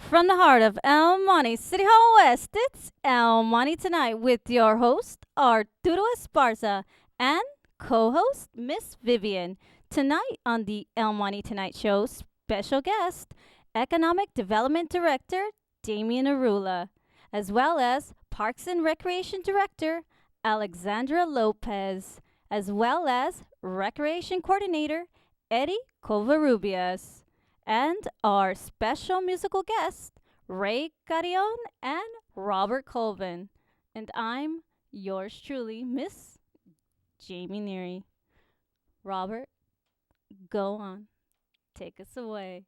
From the heart of El Monte, City Hall West, it's El Monte Tonight with your host, Arturo Esparza, and co-host, Miss Vivian. Tonight on the El Monte Tonight show, special guest, Economic Development Director, Damien Arrula, as well as Parks and Recreation Director, Alexandra Lopez, as well as Recreation Coordinator, Eddie Covarrubias, and our special musical guests, Ray Carrion and Robert Colvin. And I'm yours truly, Miss Jamie Neary. Robert, go on. Take us away.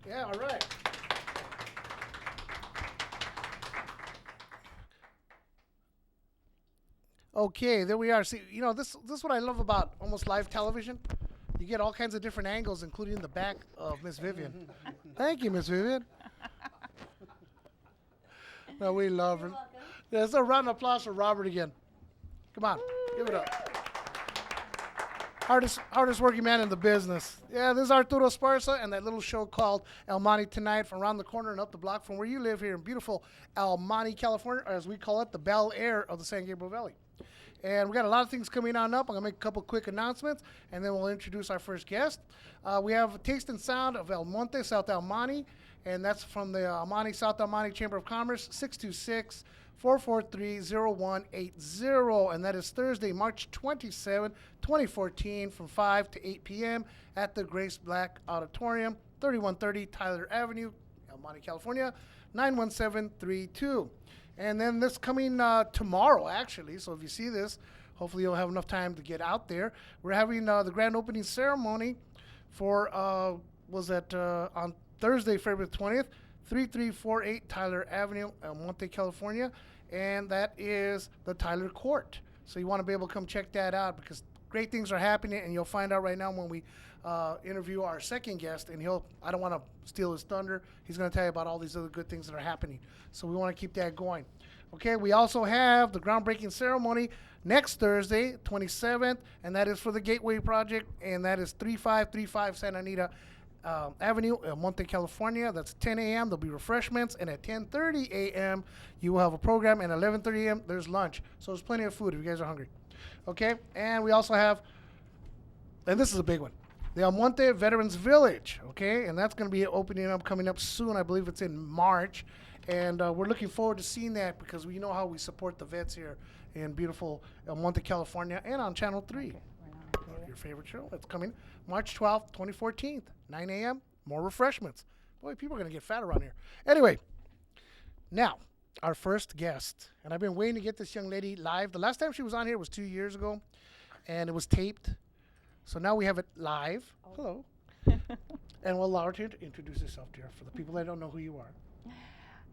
Yeah, all right. Okay, there we are. See, this is what I love about almost live television. You get all kinds of different angles, including the back of Miss Vivian. Thank you, Miss Vivian. No, we love her. Yeah, let's a round of applause for Robert again. Come on, give it up. Hardest working man in the business. Yeah, this is Arturo Esparza and that little show called El Monte Tonight from around the corner and up the block from where you live here in beautiful El Monte, California, or as we call it, the Bel Air of the San Gabriel Valley. And we got a lot of things coming on up. I'm going to make a couple quick announcements, and then we'll introduce our first guest. We have Taste and Sound of El Monte, South El Monte, and that's from the South El Monte Chamber of Commerce, 626-443-0180. And that is Thursday, March 27, 2014, from 5 to 8 p.m. at the Grace Black Auditorium, 3130 Tyler Avenue, El Monte, California, 91732. And then this coming tomorrow, actually, so if you see this, Hopefully you'll have enough time to get out there. We're having the grand opening ceremony for, on Thursday, February 20th, 3348 Tyler Avenue, Monte, California. And that is the Tyler Court. So you want to be able to come check that out because great things are happening, and you'll find out right now when we interview our second guest, and I don't want to steal his thunder. He's going to tell you about all these other good things that are happening. So we want to keep that going. Okay, we also have the groundbreaking ceremony next Thursday, 27th, and that is for the Gateway Project, and that is 3535 Santa Anita Avenue, Monte, California. That's 10 a.m. There'll be refreshments, and at 10:30 a.m. you will have a program, and 11:30 a.m. there's lunch. So there's plenty of food if you guys are hungry. Okay, and we also have, and this is a big one, the El Monte Veterans Village. Okay, and that's going to be opening up, coming up soon. I believe it's in March, and we're looking forward to seeing that because we know how we support the vets here in beautiful El Monte, California, and on Channel 3. Your favorite show. It's coming March 12th, 2014, 9 a.m. More refreshments. Boy, people are going to get fat around here. Anyway, now, our first guest. And I've been waiting to get this young lady live. The last time she was on here was 2 years ago, and it was taped. So now we have it live. Oh. Hello. And we'll allow her to introduce herself to her for the people that don't know who you are.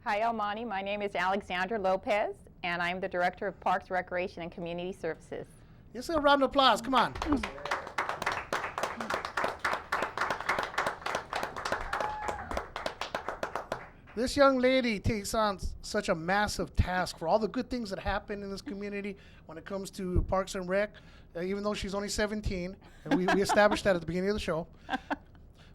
Hi, El Monte. My name is Alexandra Lopez, and I'm the Director of Parks, Recreation, and Community Services. Yes, a round of applause. Come on. This young lady takes on such a massive task for all the good things that happen in this community when it comes to Parks and Rec, even though she's only 17. And we established that at the beginning of the show.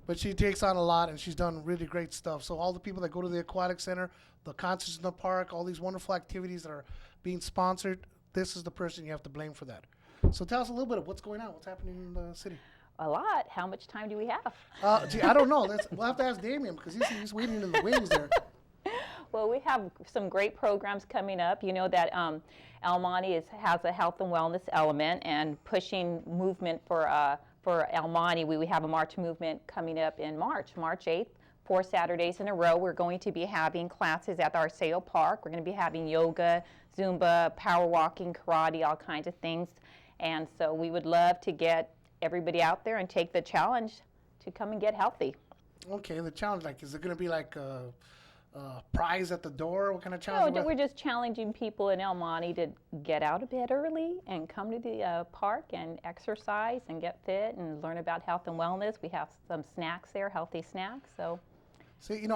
But she takes on a lot, and she's done really great stuff. So all the people that go to the Aquatic Center, the concerts in the park, all these wonderful activities that are being sponsored, this is the person you have to blame for that. So tell us a little bit of what's going on, what's happening in the city. A lot. How much time do we have? I don't know. We'll have to ask Damien because he's waiting in the wings there. Well, we have some great programs coming up. You know that El Monte has a health and wellness element and pushing movement for El Monte. We have a March movement coming up in March 8th. 4 Saturdays in a row, we're going to be having classes at our Arceo Park. We're going to be having yoga, Zumba, power walking, karate, all kinds of things. And so we would love to get everybody out there and take the challenge to come and get healthy. Okay, the challenge, is it going to be like a prize at the door? What kind of challenge? No, we're just challenging people in El Monte to get out of bed early and come to the park and exercise and get fit and learn about health and wellness. We have some snacks there, healthy snacks. So. See, you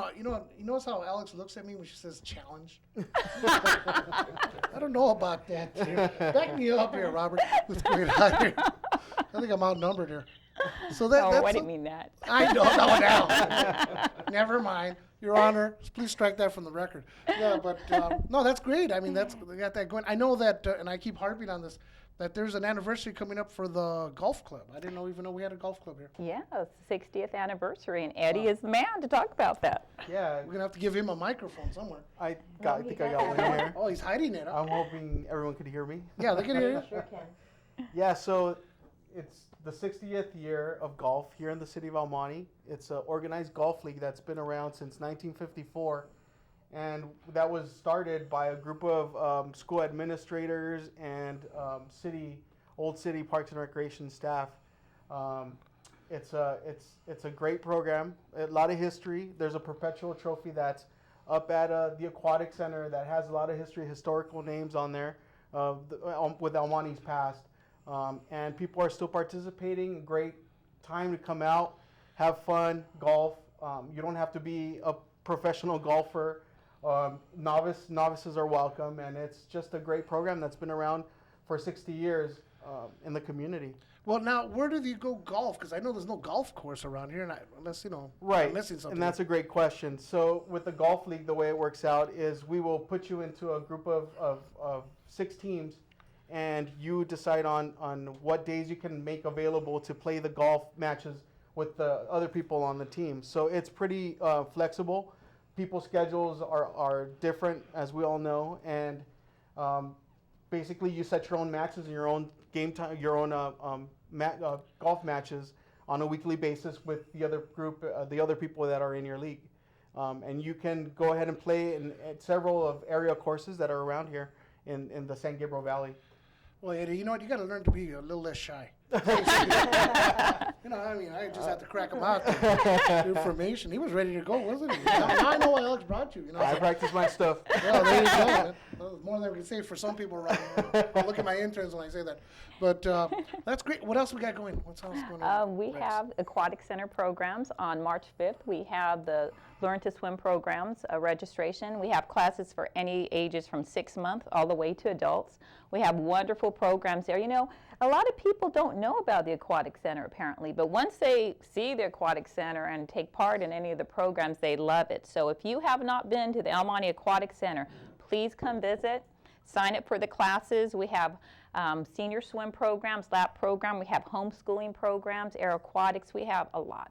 notice how Alex looks at me when she says challenge? I don't know about that. Here. Back me up here, Robert. Let's get it out here. I think I'm outnumbered here. So I didn't mean that. I know, now. Never mind. Your Honor, please strike that from the record. Yeah, but no, that's great. I mean, they got that going. I know that, and I keep harping on this, that there's an anniversary coming up for the golf club. I didn't even know we had a golf club here. Yeah, it's the 60th anniversary, and Eddie is the man to talk about that. Yeah. We're going to have to give him a microphone somewhere. I think I got one here. Oh, he's hiding it. I'm hoping everyone could hear me. Yeah, they can hear you. Sure can. Yeah, so it's the 60th year of golf here in the city of El Monte. It's an organized golf league that's been around since 1954. And that was started by a group of school administrators and old city parks and recreation staff. It's a great program, a lot of history. There's a perpetual trophy that's up at the Aquatic Center that has a lot of history, historical names on there with El Monte's past. And people are still participating. Great time to come out, have fun, golf. You don't have to be a professional golfer. Novices are welcome, and it's just a great program that's been around for 60 years in the community. Well, now, where do you go golf? Because I know there's no golf course around here, unless, right. I'm missing something. And that's a great question. So with the golf league, the way it works out is we will put you into a group of 6 teams, and you decide on what days you can make available to play the golf matches with the other people on the team. So it's pretty flexible. People's schedules are different, as we all know, and basically you set your own matches and your own game time, your own golf matches on a weekly basis with the other group, the other people that are in your league, and you can go ahead and play in several of area courses that are around here in the San Gabriel Valley. Well, Eddie, you know what? You got to learn to be a little less shy. I mean, I just had to crack him out. Information. He was ready to go, wasn't he? Now I know why Alex brought you. I practice my stuff. Well, there you go. Man. Well, more than I can say for some people around here. I look at my interns when I say that. But that's great. What else we got going? What's else going on? We have aquatic center programs on March 5th. We have the Learn to Swim programs registration. We have classes for any ages from 6 months all the way to adults. We have wonderful programs there. A lot of people don't know about the Aquatic Center apparently, but once they see the Aquatic Center and take part in any of the programs, they love it. So if you have not been to the El Monte Aquatic Center, please come visit. Sign up for the classes. We have senior swim programs, lap program. We have homeschooling programs, air aquatics. We have a lot.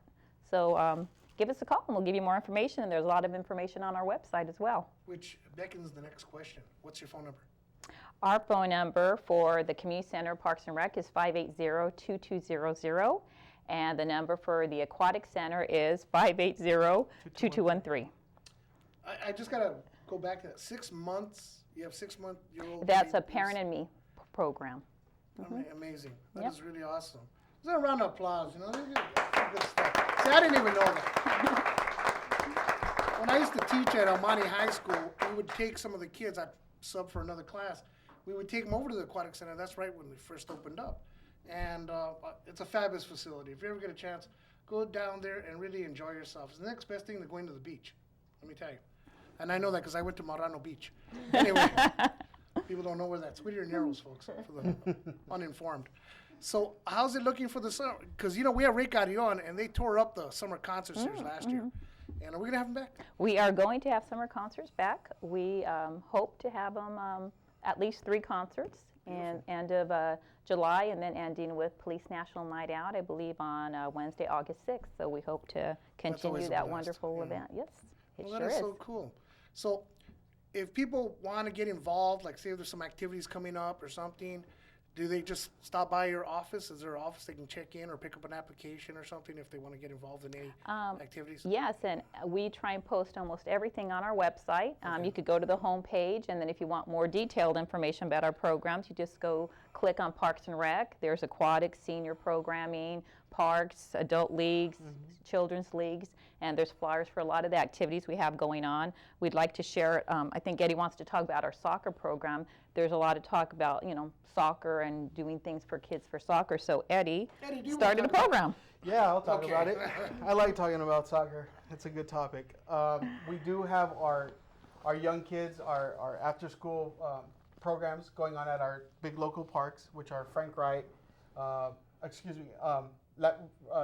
So give us a call and we'll give you more information. And there's a lot of information on our website as well. Which beckons the next question. What's your phone number? Our phone number for the Community Center Parks and Rec is 580-2200, and the number for the Aquatic Center is 580-2213. I just got to go back to that. 6 months, you have 6-month-year-old That's babies. a Parent and Me program. Amazing. Yep. That is really awesome. Is there a round of applause? That's good stuff. See, I didn't even know that. When I used to teach at El Monte High School, we would take some of the kids, I sub for another class, we would take them over to the Aquatic Center. That's right when we first opened up. And it's a fabulous facility. If you ever get a chance, go down there and really enjoy yourself. It's the next best thing to going to the beach, let me tell you. And I know that because I went to Marano Beach. Anyway, people don't know where that's. Whittier Narrows, folks, for the uninformed. So how's it looking for the summer? Because, we have Ray Carrion, and they tore up the summer concert series last year. And are we going to have them back? We are going to have summer concerts back. We hope to have them at least 3 concerts in end of July, and then ending with Police National Night Out, I believe, on Wednesday, August 6th. So we hope to continue that wonderful event. Yes, it Well, sure that is. is so cool. So if people want to get involved, like say there's some activities coming up or something, do they just stop by your office? Is there an office they can check in or pick up an application or something if they want to get involved in any activities? Yes, and we try and post almost everything on our website. You could go to the home page, and then if you want more detailed information about our programs, you just go click on Parks and Rec. There's aquatics, senior programming, parks, adult leagues, children's leagues, and there's flyers for a lot of the activities we have going on. We'd like to share, I think Eddie wants to talk about our soccer program. There's a lot of talk about, soccer and doing things for kids for soccer. So Eddie started a program. Yeah, I'll talk about it. I like talking about soccer. It's a good topic. We do have our young kids, our after-school programs going on at our big local parks, which are Frank Wright,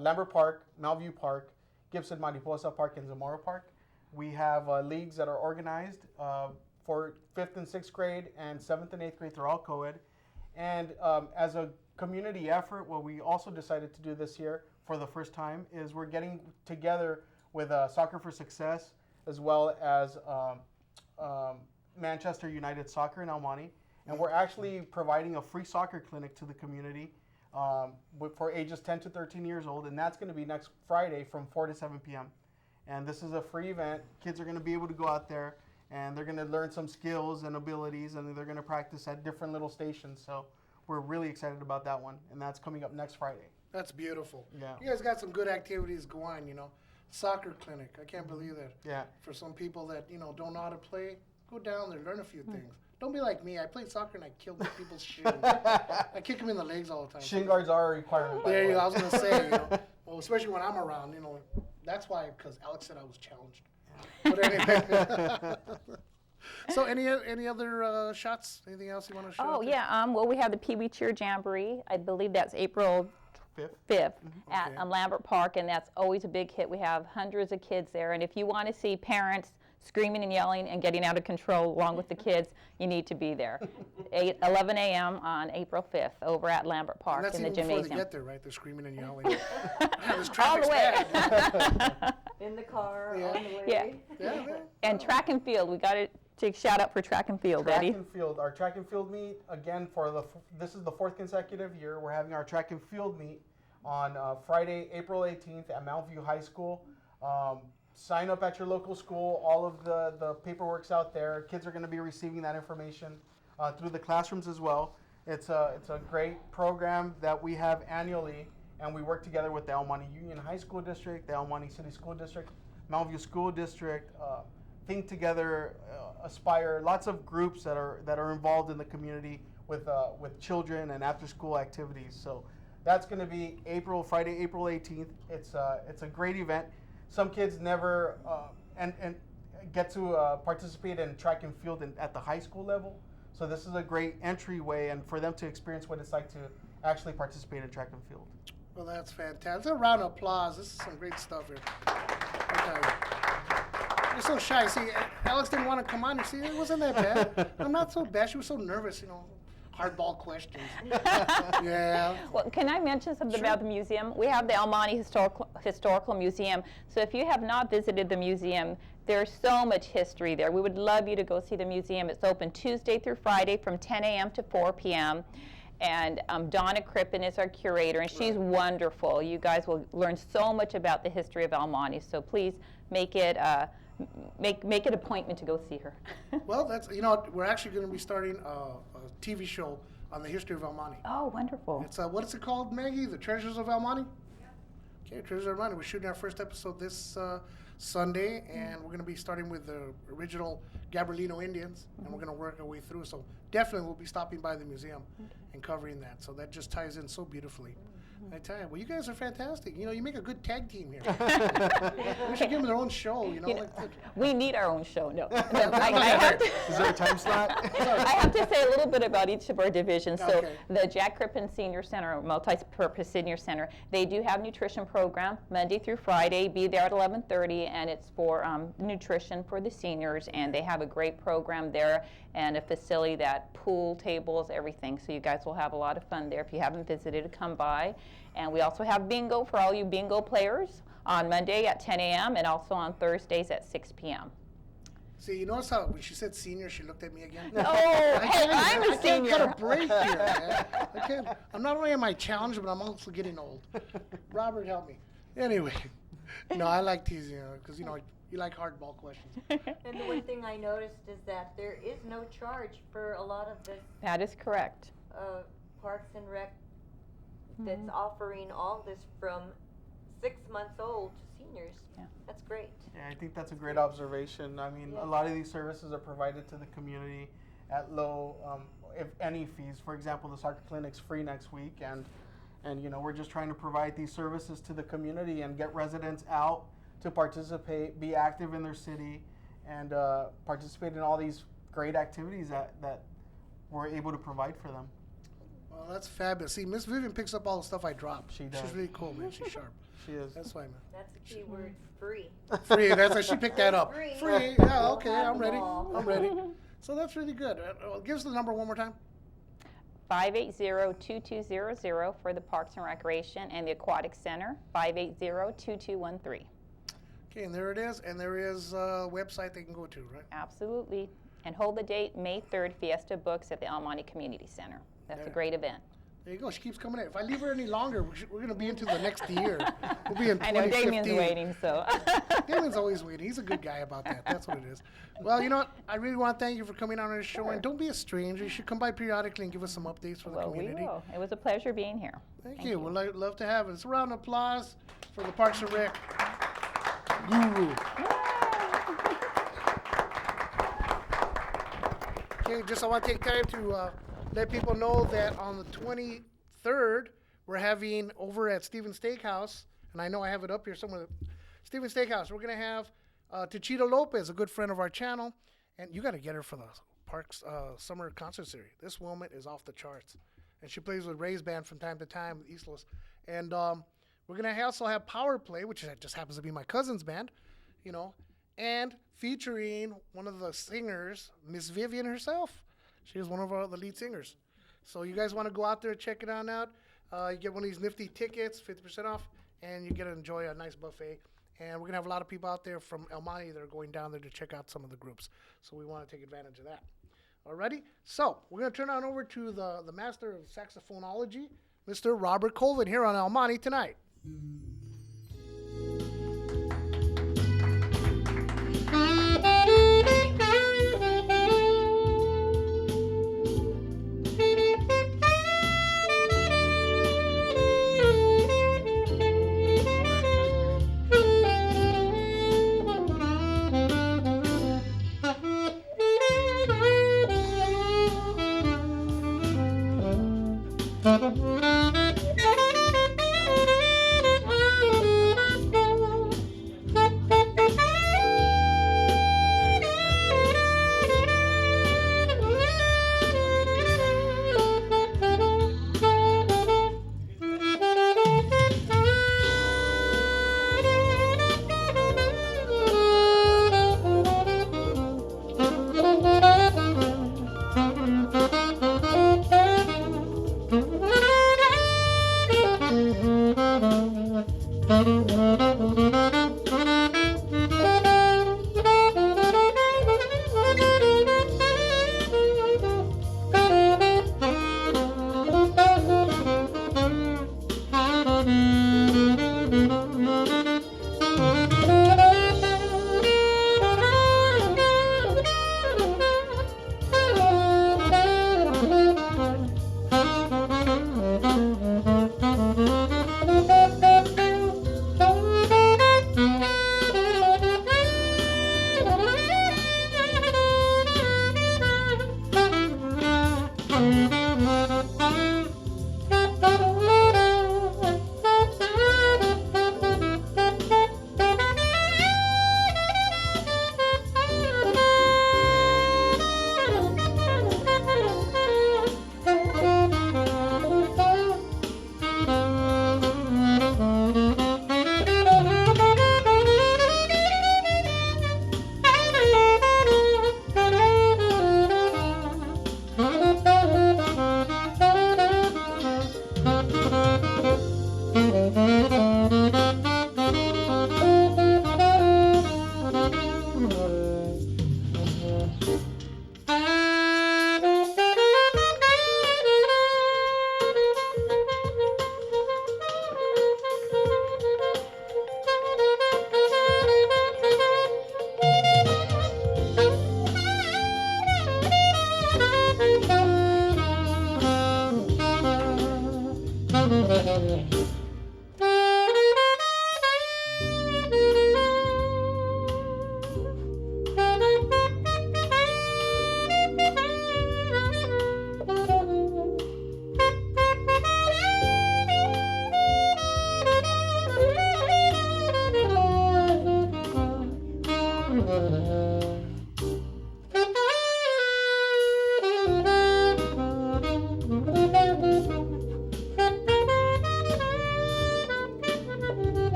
Lambert Park, Melview Park, Gibson Mariposa Park, and Zamora Park. We have leagues that are organized for 5th and 6th grade, and 7th and 8th grade. They're all co-ed. And as a community effort, what we also decided to do this year for the first time is we're getting together with Soccer for Success, as well as Manchester United Soccer in El Monte. And we're actually providing a free soccer clinic to the community for ages 10 to 13 years old. And that's going to be next Friday from 4 to 7 p.m. And this is a free event. Kids are going to be able to go out there, and they're going to learn some skills and abilities, and they're going to practice at different little stations. So we're really excited about that one, and that's coming up next Friday. That's beautiful. Yeah. You guys got some good activities going, Soccer clinic. I can't believe that. Yeah. For some people that, don't know how to play, go down there, learn a few things. Don't be like me. I played soccer and I killed people's shins. I kick them in the legs all the time. Shin guards are a requirement. There you go. I was going to say, well, especially when I'm around, that's why, because Alex said I was challenged. But anyway. So any other shots? Anything else you want to show? Oh, yeah. Well, we have the Pee Wee Cheer Jamboree. I believe that's April 5th at Lambert Park, and that's always a big hit. We have hundreds of kids there, and if you want to see parents screaming and yelling and getting out of control along with the kids, you need to be there. 11 a.m. on April 5th over at Lambert Park in the gymnasium. Before they get there, right? They're screaming and yelling. All the way. In the car, on the way. Yeah. And track and field, we got to take shout out for track and field, Eddie. Track and field. Our track and field meet, again, this is the 4th consecutive year. We're having our track and field meet on Friday, April 18th at Mount View High School. Sign up at your local school. All of the paperwork's out there. Kids are going to be receiving that information through the classrooms as well. It's a great program that we have annually, and we work together with the El Monte Union High School District, the El Monte City School District, Mountain View School District, Think Together, Aspire, lots of groups that are involved in the community with children and after school activities. So that's going to be Friday, April 18th. It's a great event. Some kids never and get to participate in track and field at the high school level. So this is a great entryway and for them to experience what it's like to actually participate in track and field. Well, that's fantastic. A round of applause. This is some great stuff here. Okay. You're so shy. See, Alex didn't want to come on. You see, it wasn't that bad. I'm not so bad. She was so nervous, hardball questions. Yeah. Well, can I mention something Sure. about the museum? We have the El Monte Historical Museum. So if you have not visited the museum, there's so much history there. We would love you to go see the museum. It's open Tuesday through Friday from 10 a.m. to 4 p.m. And Donna Crippen is our curator, and she's wonderful. You guys will learn so much about the history of El Monte. So please make it make an appointment to go see her. Well, that's we're actually going to be starting a TV show on the history of El Monte. Oh, wonderful. It's what is it called, Maggie? The Treasures of El Monte? Okay, Treasures of El Monte. We're shooting our first episode this Sunday, and we're going to be starting with the original Gabrielino Indians, and we're going to work our way through. So definitely we'll be stopping by the museum and covering that. So that just ties in so beautifully. I tell you, well, you guys are fantastic. You make a good tag team here. We should give them their own show, We need our own show. No, I have to. Is there a time slot? I have to say a little bit about each of our divisions. So Okay. the Jack Crippen Senior Center, Multi-Purpose Senior Center, they do have nutrition program Monday through Friday. Be there at 11:30, and it's for nutrition for the seniors. And they have a great program there and a facility that pool tables, everything. So you guys will have a lot of fun there. If you haven't visited, come by. And we also have bingo for all you bingo players on Monday at 10 a.m. and also on Thursdays at 6 p.m. See, you notice how when she said senior, she looked at me again? Oh, hey, I'm a I can't cut senior. a break here, man. I'm not only am I challenged, but I'm also getting old. Robert, help me. Anyway, no, I like teasing you because, you like hardball questions. And the one thing I noticed is that there is no charge for a lot of this That is correct. Parks and Rec that's offering all this from 6 months old to seniors. Yeah. That's great. Yeah, I think that's a great observation. I mean, a lot of these services are provided to the community at low, if any, fees. For example, the soccer clinic's free next week, and we're just trying to provide these services to the community and get residents out to participate, be active in their city, and participate in all these great activities that we're able to provide for them. Well, that's fabulous. See, Miss Vivian picks up all the stuff I drop. She does. She's really cool, man. She's sharp. She is. That's why, man. That's the key word, free. Free. That's why she picked that up. Free. Free. Yeah, okay. Have I'm them ready. all. I'm ready. So that's really good. Give us the number one more time. 580-2200 for the Parks and Recreation, and the Aquatic Center, 580-2213. Okay, and there it is. And there is a website they can go to, right? Absolutely. And hold the date, May 3rd, Fiesta Books at the El Monte Community Center. That's a great event. There you go. She keeps coming in. If I leave her any longer, we're going to be into the next year. We'll be in 2015. I know Damien's waiting, so. Damien's always waiting. He's a good guy about that. That's what it is. Well, you know what? I really want to thank you for coming on our show. Sure. And don't be a stranger. You should come by periodically and give us some updates for the Well, we community. will. It was a pleasure being here. Thank you. We'd love to have it. It's a round of applause for the Parks and Rec guru. Okay, just I want to take time to let people know that on the 23rd, we're having over at Stephen's Steakhouse, and I know I have it up here somewhere, Stephen's Steakhouse, we're going to have Tachita Lopez, a good friend of our channel, and you got to get her for the Parks Summer Concert Series. This woman is off the charts, and she plays with Ray's band from time to time, East Los. And we're going to also have Power Play, which just happens to be my cousin's band, you know, and featuring one of the singers, Miss Vivian herself. She is one of the lead singers. So you guys want to go out there and check it out. You get one of these nifty tickets, 50% off, and you get to enjoy a nice buffet. And we're going to have a lot of people out there from El Monte that are going down there to check out some of the groups. So we want to take advantage of that. Alrighty? So we're going to turn on over to the master of saxophonology, Mr. Robert Colvin, here on El Monte tonight.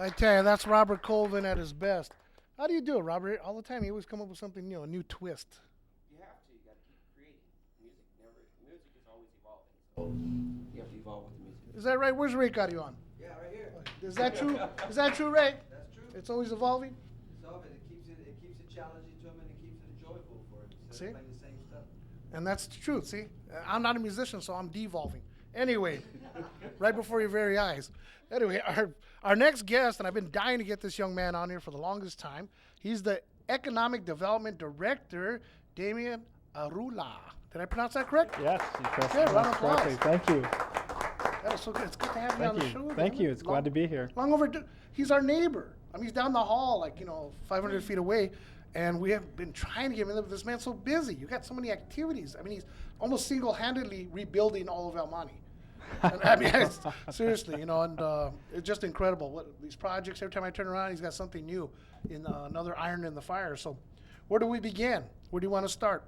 I tell you, that's Robert Colvin at his best. How do you do it, Robert? All the time, you always come up with something new, a new twist. You have to. You got to keep creating. Music is always evolving. So you have to evolve with the music. Is that right? Where's Ray got you on? Yeah, right here. Is that true? Is that true, Ray? That's true. It's always evolving? It's evolving. It keeps it challenging to him, and it keeps it enjoyable for him. See? Instead of playing the same stuff. And that's the truth, see? I'm not a musician, so I'm devolving. Anyway, right before your very eyes. Anyway, our next guest, and I've been dying to get this young man on here for the longest time. He's the Economic Development Director, Damien Arrula. Did I pronounce that correct? Yes, you pressed Good, it round of applause. correctly. Thank you. That is so good. It's good to have you on the show. Thank you. It's glad to be here. Long overdue. He's our neighbor. I mean, he's down the hall, like, 500 feet away. And we have been trying to get him in there, but this man's so busy. You got so many activities. I mean, he's almost single-handedly rebuilding all of El Monte. And, I mean, seriously, and it's just incredible. What these projects, every time I turn around, he's got something new, in another iron in the fire. So where do we begin? Where do you want to start?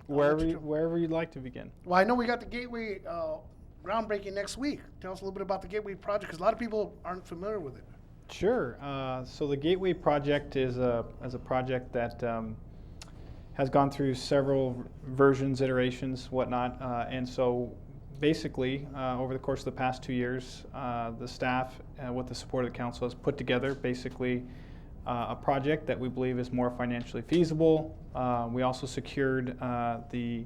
Wherever you'd like to begin. Well, I know we got the Gateway groundbreaking next week. Tell us a little bit about the Gateway project, because a lot of people aren't familiar with it. Sure. So the Gateway project is a project that has gone through several versions, iterations, whatnot, and so basically, over the course of the past 2 years, the staff, with the support of the council, has put together basically a project that we believe is more financially feasible. We also secured the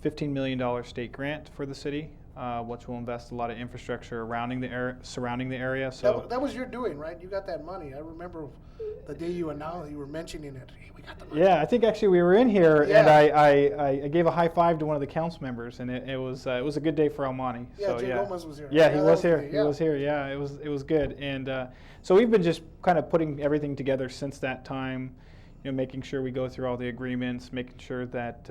$15 million state grant for the city, which will invest a lot of infrastructure surrounding the area. So that was your doing, right? You got that money. I remember the day you announced, you were mentioning it. Hey, we got the money. yeah, I think actually we were in here, Yeah. and I gave a high five to one of the council members, and it was a good day for El Monte. Yeah, So, Jay Gomez was here. Yeah, he that was here. the- He was here. Yeah, it was good, and so we've been just kind of putting everything together since that time. Making sure we go through all the agreements, making sure that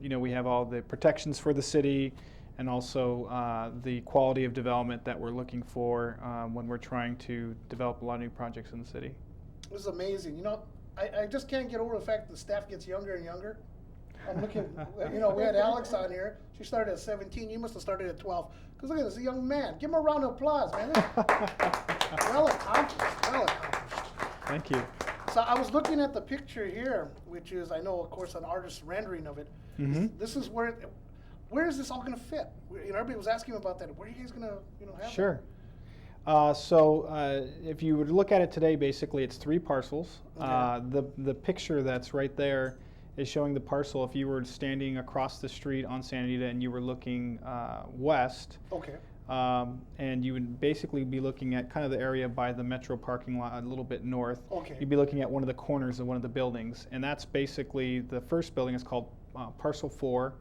we have all the protections for the city, and also the quality of development that we're looking for when we're trying to develop a lot of new projects in the city. This is amazing. I just can't get over the fact that the staff gets younger and younger. I'm looking, we had Alex on here. She started at 17. You must have started at 12. Because look at this, a young man. Give him a round of applause, man. Well accomplished. Well accomplished. Thank you. So I was looking at the picture here, which is, I know, of course, an artist's rendering of it. Mm-hmm. This is where is this all going to fit? Everybody was asking about that. Where are you guys going to have Sure. So if you would look at it today, basically it's 3 parcels. Okay. The picture that's right there is showing the parcel. If you were standing across the street on Santa Anita and you were looking west, Okay. and you would basically be looking at kind of the area by the metro parking lot a little bit north. Okay. You'd be looking at one of the corners of one of the buildings, and that's basically the first building is called Parcel 4.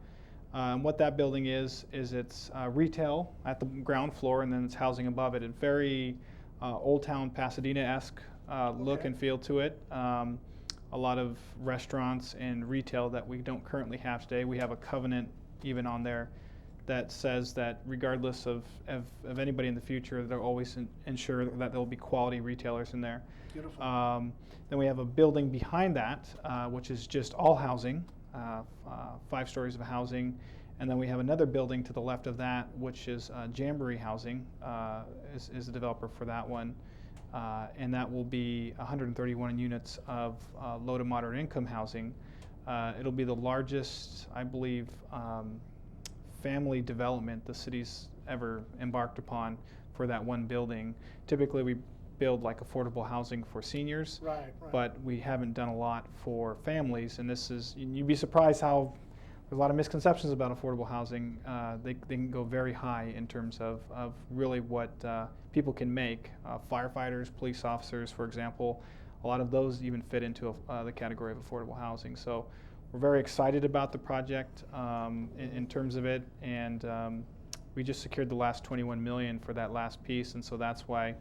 What that building is it's retail at the ground floor, and then it's housing above it. It's very Old Town Pasadena-esque look Okay. and feel to it. A lot of restaurants and retail that we don't currently have today. We have a covenant even on there that says that regardless of anybody in the future, they'll always ensure that there'll be quality retailers in there. Beautiful. Then we have a building behind that, which is just all housing. 5 stories of housing, and then we have another building to the left of that, which is Jamboree Housing, is the developer for that one, and that will be 131 units of low to moderate income housing. It'll be the largest, I believe, family development the city's ever embarked upon for that one building. Typically, we build like affordable housing for seniors, Right. but we haven't done a lot for families, and this is, you'd be surprised how there's a lot of misconceptions about affordable housing. They can go very high in terms of really what people can make. Firefighters, police officers, for example, a lot of those even fit into the category of affordable housing. So we're very excited about the project in terms of it, and we just secured the last $21 million for that last piece, and so that's why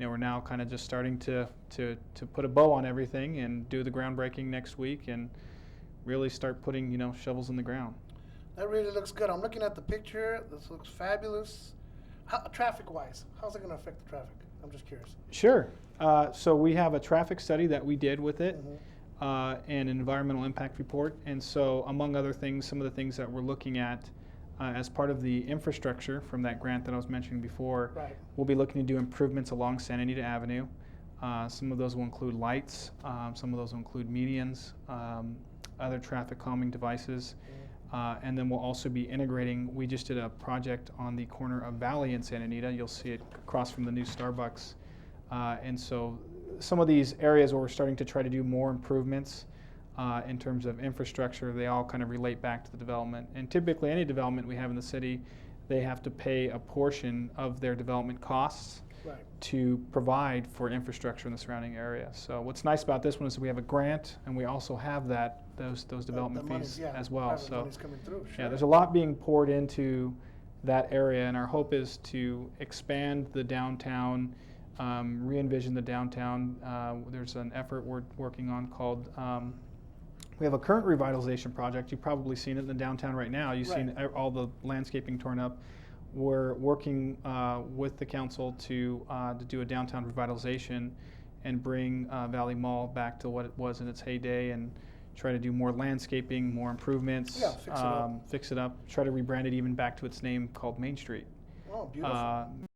we're now kind of just starting to put a bow on everything and do the groundbreaking next week and really start putting shovels in the ground. That really looks good. I'm looking at the picture. This looks fabulous. Traffic-wise, how's it going to affect the traffic? I'm just curious. Sure. So we have a traffic study that we did with it, Mm-hmm. and an environmental impact report. And so, among other things, some of the things that we're looking at as part of the infrastructure from that grant that I was mentioning before, Right. we'll be looking to do improvements along Santa Anita Avenue. Some of those will include lights. Some of those will include medians, other traffic calming devices. And then we'll also be integrating, we just did a project on the corner of Valley and Santa Anita. You'll see it across from the new Starbucks. And so some of these areas where we're starting to try to do more improvements in terms of infrastructure, they all kind of relate back to the development. And typically any development we have in the city, they have to pay a portion of their development costs Right. to provide for infrastructure in the surrounding area. So what's nice about this one is we have a grant, and we also have those development The monies, fees yeah, as well. private So money's coming through, yeah, sure. there's a lot being poured into that area, and our hope is to expand the downtown, re-envision the downtown. There's an effort we're working on called, we have a current revitalization project. You've probably seen it in the downtown right now. You've seen all the landscaping torn up. We're working with the council to do a downtown revitalization and bring Valley Mall back to what it was in its heyday, and try to do more landscaping, more improvements, Yeah, fix it up. try to rebrand it even back to its name called Main Street. Oh, beautiful.